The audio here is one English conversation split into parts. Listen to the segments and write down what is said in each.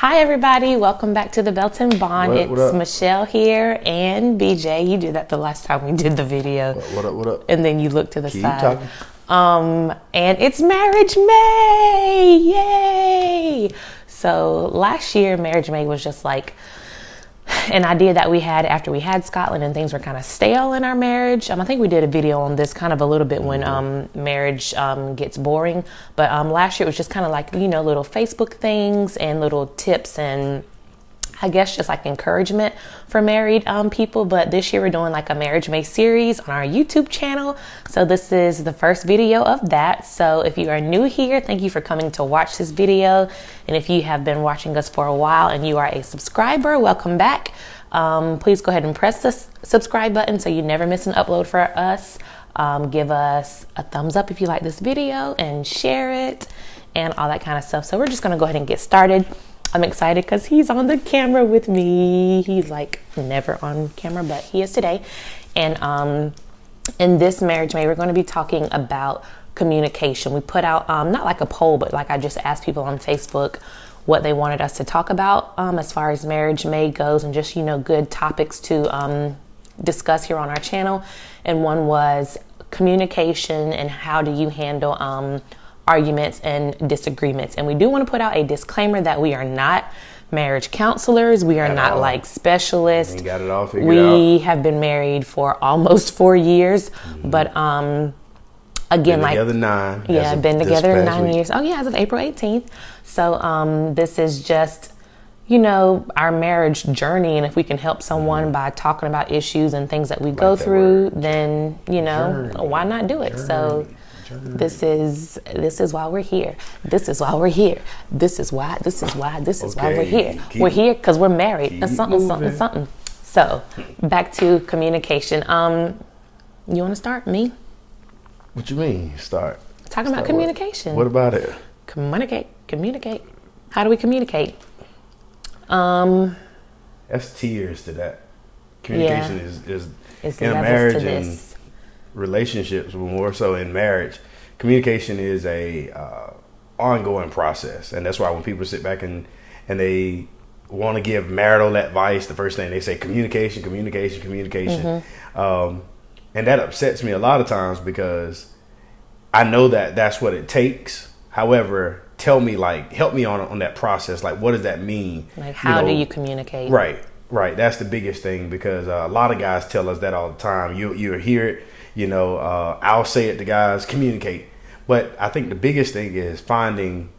Hi everybody, welcome back to the Belt and Bond. What It's up? Michelle here and BJ. You did that the last time we did the video. What up? And then you look to the Keep side. talking. And it's Marriage May! Yay! So last year, Marriage May was just like an idea that we had after we had Scotland and things were kind of stale in our marriage. I think we did a video on this kind of a little bit when marriage gets boring. But last year it was just kind of like, little Facebook things and little tips and I guess just like encouragement for married people. But this year we're doing like a Marriage May series on our YouTube channel. So this is the first video of that. So if you are new here, thank you for coming to watch this video. And if you have been watching us for a while and you are a subscriber, welcome back. Please go ahead and press the subscribe button so you never miss an upload for us. Give us a thumbs up if you like this video and share it and all that kind of stuff. So we're just going to go ahead and get started. I'm excited because he's on the camera with me. He's like never on camera, but he is today. And in this Marriage May, we're going to be talking about communication. We put out not like a poll, but like I just asked people on Facebook what they wanted us to talk about as far as Marriage May goes, and just good topics to discuss here on our channel. And one was communication and how do you handle arguments and disagreements. And we do want to put out a disclaimer that we are not marriage counselors. We are not like specialists. Ain't got it all figured We out. have been married for almost 4 years, but again, Been together 9. yeah, been together 9 years. Oh yeah, as of April 18th. So this is just our marriage journey, and if we can help someone by talking about issues and things that we go through, then why not do it? So this is why we're here. This is why we're here. This is why we're here. We're here because we're married. That's something. So back to communication. You want to start? Me? What you mean? Start Talking about communication. What about it? Communicate. How do we communicate? That's tears to that. Communication is It's in a levels marriage to and this. relationships, but more so in marriage. Communication is a ongoing process, and that's why when people sit back and they want to give marital advice, the first thing they say communication. And that upsets me a lot of times because I know that that's what it takes. However, help me on that process. Like, what does that mean? Like, how do you communicate? Right. That's the biggest thing, because a lot of guys tell us that all the time. You'll hear it, I'll say it to guys, communicate. But I think the biggest thing is finding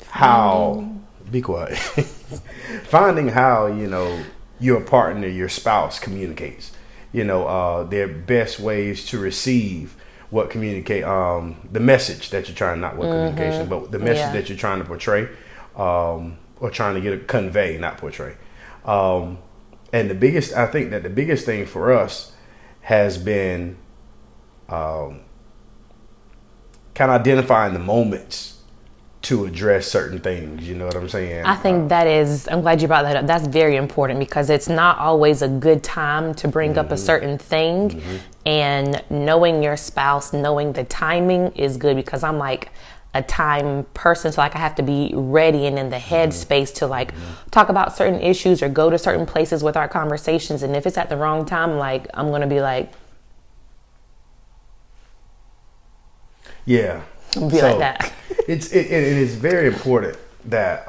how, be quiet, finding how, your partner, your spouse communicates, their best ways to receive what communicate, the message that you're trying, not what communication, but the message that you're trying to portray, or trying to convey, not portray. And I think that the biggest thing for us has been kind of identifying the moments to address certain things. You know what I'm saying? I think I'm glad you brought that up. That's very important, because it's not always a good time to bring up a certain thing. And knowing your spouse, knowing the timing is good, because I'm like a time person. So like I have to be ready and in the headspace to like talk about certain issues or go to certain places with our conversations. And if it's at the wrong time, like I'm going to be like, like that. it is very important that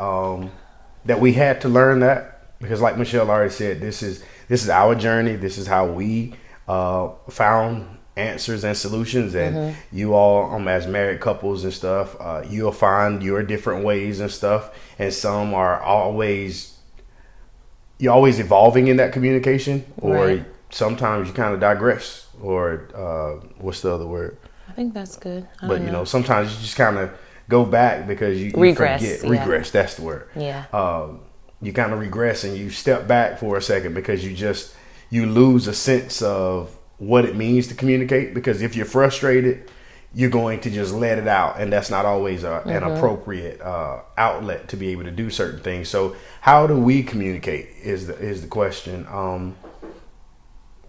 that we had to learn that, because like Michelle already said, this is our journey. This is how we found answers and solutions, and you all as married couples and stuff, you'll find your different ways and stuff, and some are you're always evolving in that communication, or sometimes you kind of digress, or what's the other word? I think that's good. But sometimes you just kind of go back because you Regress, forget. Regress, that's the word. Yeah. You kind of regress and you step back for a second, because you lose a sense of what it means to communicate. Because if you're frustrated, you're going to just let it out, and that's not always an appropriate outlet to be able to do certain things. So how do we communicate is the question.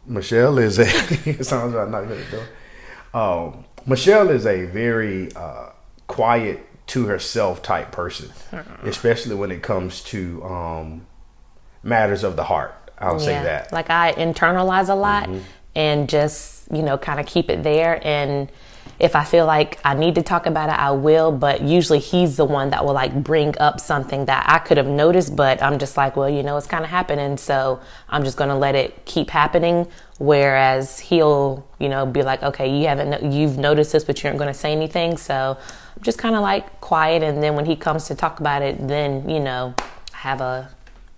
Michelle is it sounds like I'm not good at doing. Michelle is a very quiet to herself type person, especially when it comes to matters of the heart. I'll say that. Like I internalize a lot and just, kind of keep it there. And if I feel like I need to talk about it, I will. But usually he's the one that will like bring up something that I could have noticed, but I'm just like, well, it's kind of happening. So I'm just going to let it keep happening. Whereas he'll, be like, okay, you've noticed this, but you aren't going to say anything. So I'm just kind of like quiet. And then when he comes to talk about it, then,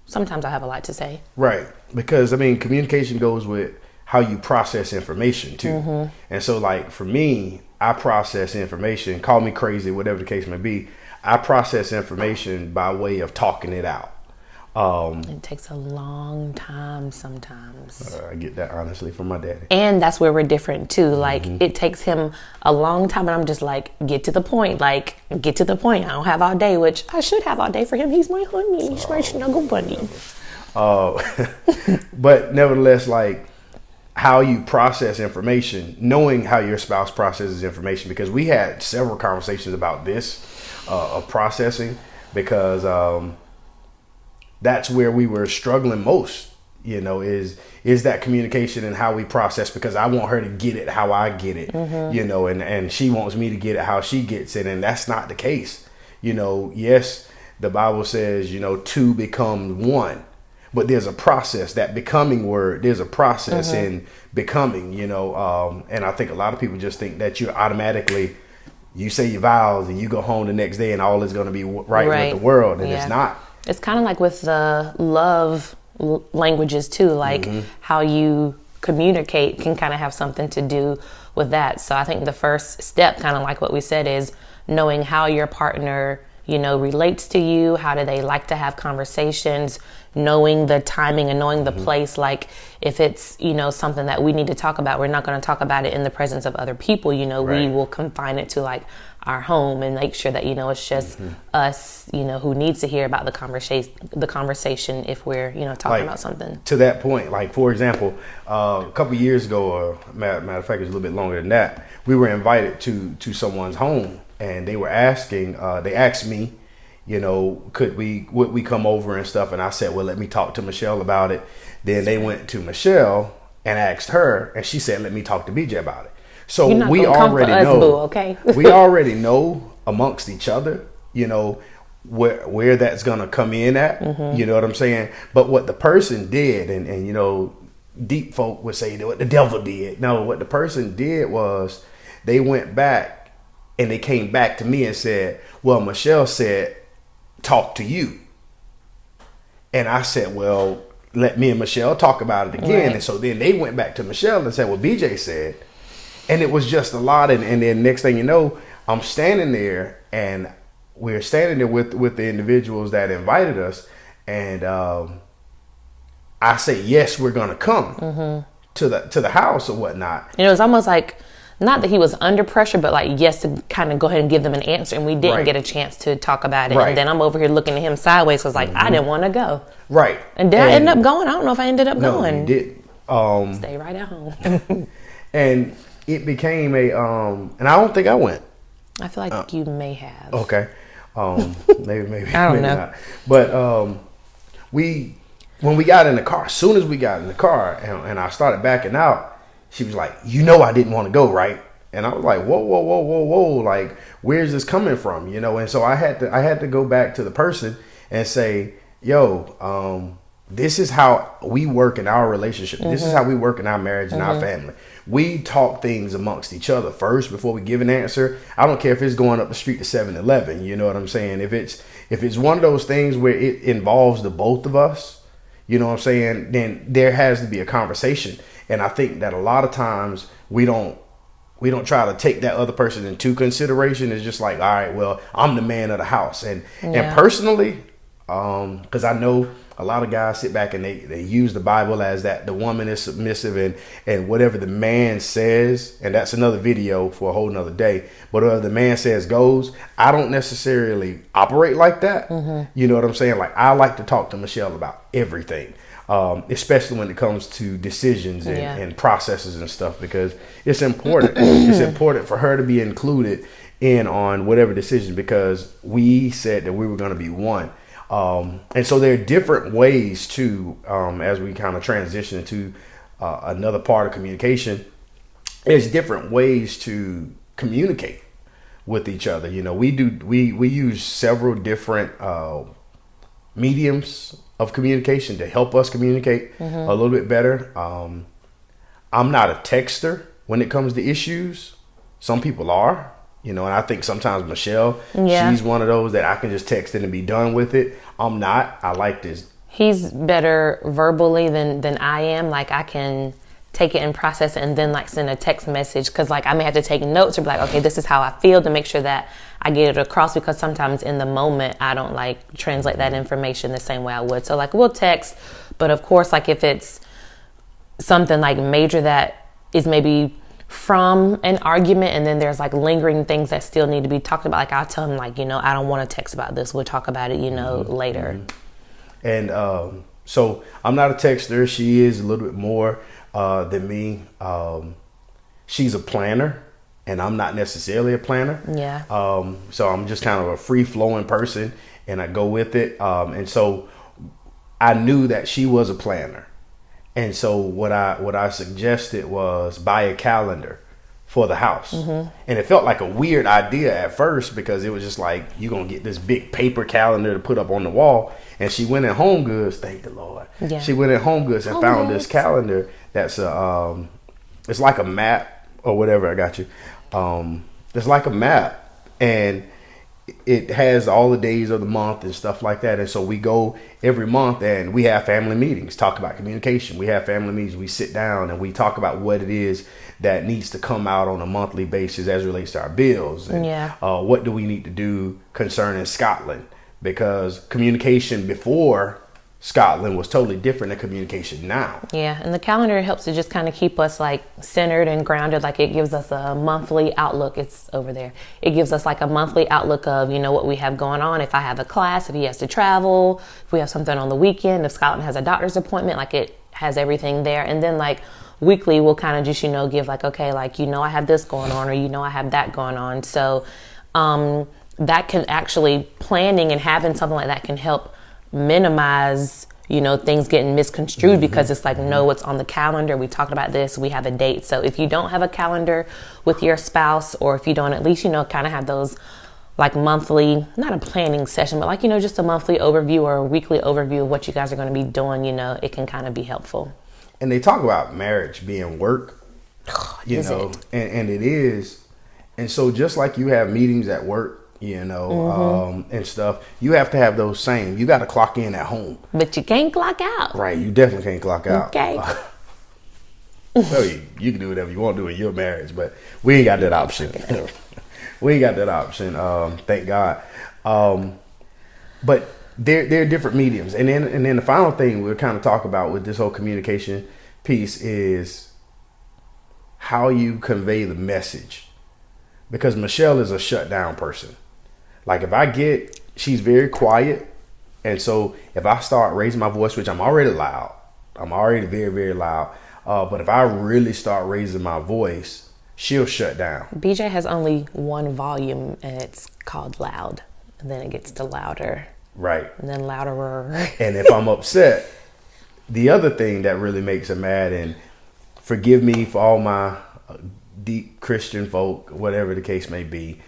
sometimes I have a lot to say. Right. Because communication goes with how you process information too. And so like for me, I process information, call me crazy, whatever the case may be. I process information by way of talking it out. It takes a long time sometimes. I get that honestly from my daddy. And that's where we're different too. Like it takes him a long time, and I'm just like, get to the point. Like, get to the point. I don't have all day, which I should have all day for him. He's my honey. He's my snuggle bunny. But nevertheless, like how you process information, knowing how your spouse processes information, because we had several conversations about this of processing, because that's where we were struggling most, is that communication and how we process, because I want her to get it how I get it, and she wants me to get it how she gets it. And that's not the case. Yes, the Bible says, two become one, but there's a process, that becoming word. There's a process in becoming, and I think a lot of people just think that you're automatically, you say your vows and you go home the next day and all is going to be right with the world. And it's not. It's kind of like with the love languages too, like how you communicate can kind of have something to do with that. So I think the first step, kind of like what we said, is knowing how your partner, relates to you. How do they like to have conversations? Knowing the timing and knowing the place. Like if it's, something that we need to talk about, we're not going to talk about it in the presence of other people. We will confine it to like our home and make sure that, it's just us, who needs to hear about the conversation if we're, talking about something. To that point, like, for example, a couple years ago, or matter of fact, it was a little bit longer than that, we were invited to someone's home, and they were asking, they asked me, would we come over and stuff? And I said, well, let me talk to Michelle about it. Then they went to Michelle and asked her, and she said, let me talk to BJ about it. So we already know, boo, okay? We already know amongst each other, where that's going to come in at, you know what I'm saying? But what the person did, and deep folk would say what the devil did. No, what the person did was they went back and they came back to me and said, well, Michelle said, talk to you. And I said, well, let me and Michelle talk about it again. Right. And so then they went back to Michelle and said, well, BJ said. And it was just a lot. And then next thing you know, I'm standing there, and we're standing there with the individuals that invited us. And I say, yes, we're going to come to the house or whatnot. It was almost like, not that he was under pressure, but like, yes, to kind of go ahead and give them an answer. And we didn't get a chance to talk about it. Right. And then I'm over here looking at him sideways because I didn't want to go. Right. And did I end up going? I don't know if I ended up going. No, you didn't. Stay right at home. And it became and I don't think I went. I feel like you may have. Okay. Maybe I don't maybe know. Not. But when we got in the car, as soon as we got in the car and I started backing out, she was like, I didn't want to go, right? And I was like, whoa. Like, where's this coming from? And so I had to go back to the person and say, this is how we work in our relationship. This is how we work in our marriage and our family. We talk things amongst each other first before we give an answer. I don't care if it's going up the street to 7-Eleven. You know what I'm saying? If it's one of those things where it involves the both of us, you know what I'm saying, then there has to be a conversation. And I think that a lot of times we don't try to take that other person into consideration. It's just like, all right, well, I'm the man of the house. And personally, because I know a lot of guys sit back and they use the Bible as that the woman is submissive and whatever the man says, and that's another video for a whole nother day, but whatever the man says goes. I don't necessarily operate like that. You know what I'm saying? Like, I like to talk to Michelle about everything. Especially when it comes to decisions and processes and stuff, because it's important. It's important for her to be included in on whatever decision because we said that we were going to be one. And so there are different ways to, as we kind of transition into another part of communication, there's different ways to communicate with each other. You know, we use several different mediums of communication to help us communicate a little bit better. I'm not a texter when it comes to issues. Some people are, you know, and I think sometimes Michelle, she's one of those that I can just text it and be done with it. I'm not. I like this. He's better verbally than I am. Like, I can take it and process it and then like send a text message, because like I may have to take notes or be like, okay, this is how I feel, to make sure that I get it across, because sometimes in the moment I don't like translate that information the same way I would. So like we'll text, but of course, like if it's something like major that is maybe from an argument and then there's like lingering things that still need to be talked about, like I'll tell him like, you know, I don't want to text about this, we'll talk about it, you know, later. And so I'm not a texter. She is a little bit more than me. She's a planner and I'm not necessarily a planner. Yeah. So I'm just kind of a free flowing person and I go with it. And so I knew that she was a planner. And so what I suggested was buy a calendar for the house. And it felt like a weird idea at first, because it was just like, you're going to get this big paper calendar to put up on the wall. And she went in Home Goods, thank the Lord. Yeah. She went in Home Goods and found this calendar that's it's like a map or whatever. I got you. It's like a map, and it has all the days of the month and stuff like that. And so we go every month and we have family meetings, talk about communication. We have family meetings. We sit down and we talk about what it is that needs to come out on a monthly basis as it relates to our bills. And what do we need to do concerning Scotland? Because communication before Scotland was totally different than communication now. Yeah, and the calendar helps to just kind of keep us like centered and grounded. Like it gives us a monthly outlook. It's over there. It gives us like a monthly outlook of, you know, what we have going on. If I have a class, if he has to travel, if we have something on the weekend, if Scotland has a doctor's appointment, like it has everything there. And then like weekly, we'll kind of just, you know, give like, okay, like, you know, I have this going on, or, you know, I have that going on. So that can actually, planning and having something like that can help minimize, you know, things getting misconstrued, because it's like, no, it's on the calendar. We talked about this. We have a date. So if you don't have a calendar with your spouse, or if you don't, at least, you know, kind of have those like monthly, not a planning session, but like, you know, just a monthly overview or a weekly overview of what you guys are going to be doing, you know, it can kind of be helpful. And they talk about marriage being work, you know, and it is. And so just like you have meetings at work, you know, and stuff, you have to have those same. You got to clock in at home, but you can't clock out. Right, you definitely can't clock out. Okay. Well, you can do whatever you want to do in your marriage, but we ain't got that option. We ain't got that option. Thank God. But there are different mediums, and then the final thing we'll kind of talk about with this whole communication piece is how you convey the message, because Michelle is a shutdown person. Like she's very quiet. And so if I start raising my voice, which I'm already loud, I'm already very, very loud. But if I really start raising my voice, she'll shut down. BJ has only one volume and it's called loud. And then it gets to louder. Right. And then louder. And if I'm upset, the other thing that really makes her mad, and forgive me for all my deep Christian folk, whatever the case may be,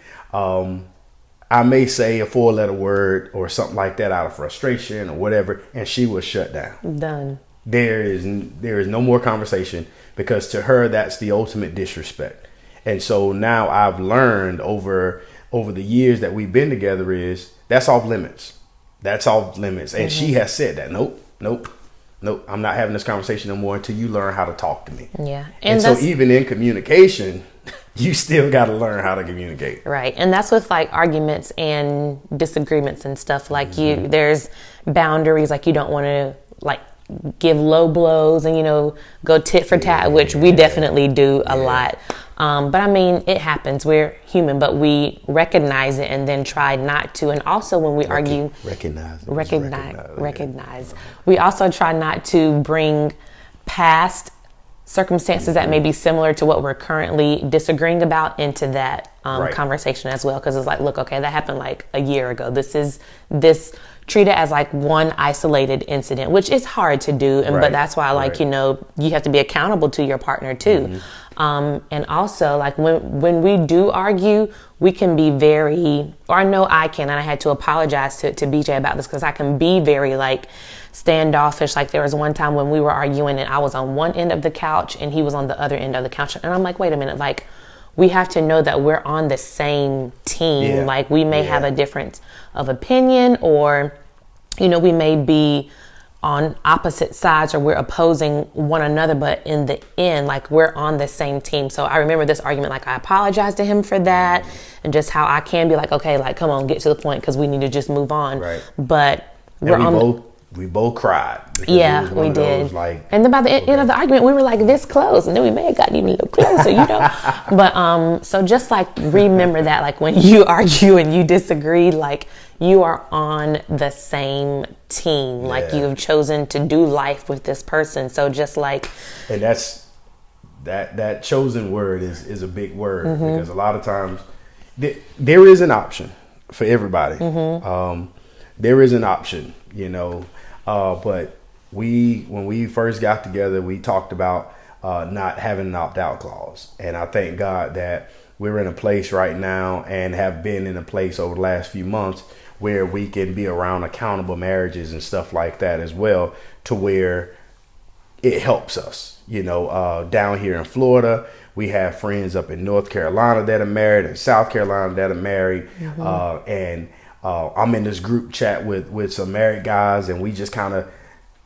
I may say a 4-letter word or something like that out of frustration or whatever, and she was shut down. Done. There is no more conversation, because to her that's the ultimate disrespect. And so now I've learned over the years that we've been together is that's off limits. That's off limits. And she has said that nope. I'm not having this conversation no more until you learn how to talk to me. Yeah. And so even in communication, you still got to learn how to communicate. Right. And that's with like arguments and disagreements and stuff. Like there's boundaries. Like you don't want to like give low blows and, you know, go tit for tat, which we definitely do a lot. But I mean, it happens. We're human, but we recognize it and then try not to. And also when we argue, recognize. We also try not to bring past circumstances that may be similar to what we're currently disagreeing about into that conversation as well. Because it's like, look, okay, that happened like a year ago. Treat it as like one isolated incident, which is hard to do. But that's why, like, you know, you have to be accountable to your partner too. And also, like, when we do argue, we can be very, or I know I can, and I had to apologize to BJ about this, because I can be very like standoffish. Like, there was one time when we were arguing and I was on one end of the couch and he was on the other end of the couch. And I'm like, wait a minute, like, we have to know that we're on the same team. Like, we may have a difference of opinion, or, you know, we may be on opposite sides, or we're opposing one another, but in the end, like, we're on the same team. So I remember this argument, like, I apologized to him for that, and just how I can be like, okay, like, come on, get to the point, because we need to just move on. But we both cried. Yeah, we did. And then by the end of the argument, we were like this close, and then we may have gotten even a little closer, you know. But so just like remember that, like, when you argue and you disagree, like, you are on the same team. Like, you have chosen to do life with this person. So just like, and that's that chosen word is a big word, because a lot of times there is an option for everybody. There is an option, you know. But when we first got together, we talked about not having an opt-out clause. And I thank God that we're in a place right now, and have been in a place over the last few months, where we can be around accountable marriages and stuff like that as well, to where it helps us. You know, down here in Florida, we have friends up in North Carolina that are married, and South Carolina that are married. And I'm in this group chat with some married guys, and we just kind of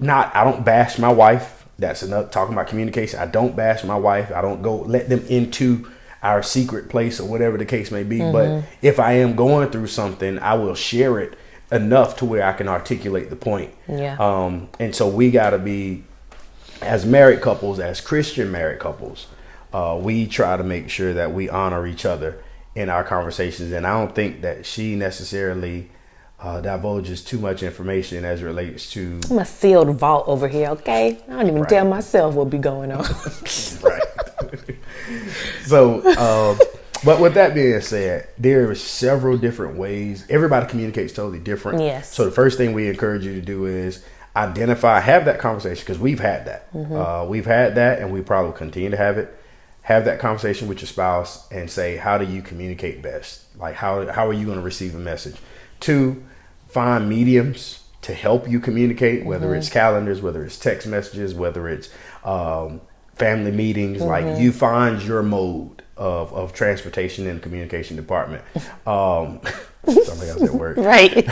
I don't bash my wife. That's enough talking about communication. I don't bash my wife. I don't go let them into our secret place, or whatever the case may be. But if I am going through something, I will share it enough to where I can articulate the point. And so we got to be, as married couples, as Christian married couples, we try to make sure that we honor each other in our conversations. And I don't think that she necessarily divulges too much information as it relates to... I'm a sealed vault over here, okay? I don't even tell myself what be going on. So, but with that being said, there are several different ways. Everybody communicates totally different. Yes. So the first thing we encourage you to do is identify, have that conversation, because we've had that. We've had that, and we probably will continue to have it. Have that conversation with your spouse and say, how do you communicate best? Like, how are you going to receive a message? 2, find mediums to help you communicate, whether it's calendars, whether it's text messages, whether it's family meetings. Like, you find your mode of transportation in the communication department. Something else at work. Right.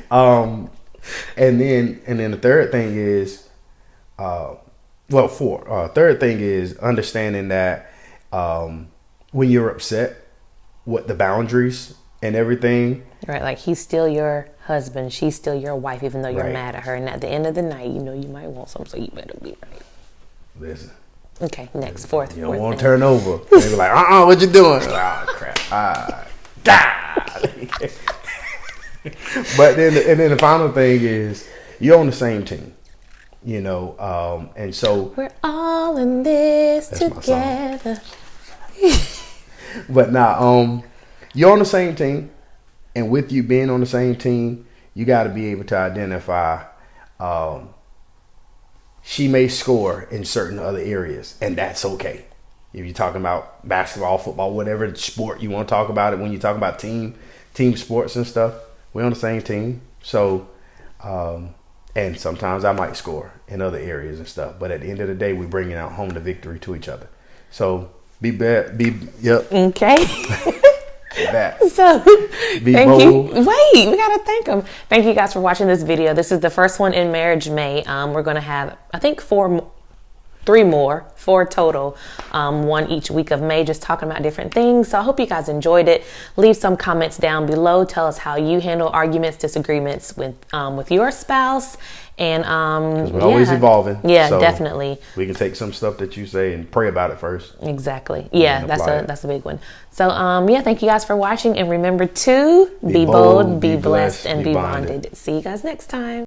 And then the third thing is, third thing is understanding that when you're upset, what the boundaries and everything. Right, like, he's still your husband, she's still your wife, even though you're mad at her. And at the end of the night, you know, you might want something, so you better be right. Listen. Okay, next, fourth. You don't want to turn over. They be like, what you doing? Oh, crap. But then the final thing is, you're on the same team. You know, and so we're all in this together. But now, you're on the same team, and with you being on the same team, you got to be able to identify. She may score in certain other areas, and that's okay. If you're talking about basketball, football, whatever sport you want to talk about it, when you talk about team sports and stuff, we're on the same team. So, and sometimes I might score in other areas and stuff, but at the end of the day, we're bringing out home the victory to each other. So yep. Okay. That. So, thank bold. you. Wait, we gotta thank them. Thank you guys for watching this video. This is the first one in Marriage May. We're gonna have, I think, 4 total, one each week of May, just talking about different things. So I hope you guys enjoyed it. Leave some comments down below. Tell us how you handle arguments, disagreements with your spouse. And 'cause we're always evolving. Yeah, so definitely. We can take some stuff that you say and pray about it first. Exactly. Yeah, that's a big one. So thank you guys for watching, and remember to be bold, be blessed, and be bonded. See you guys next time.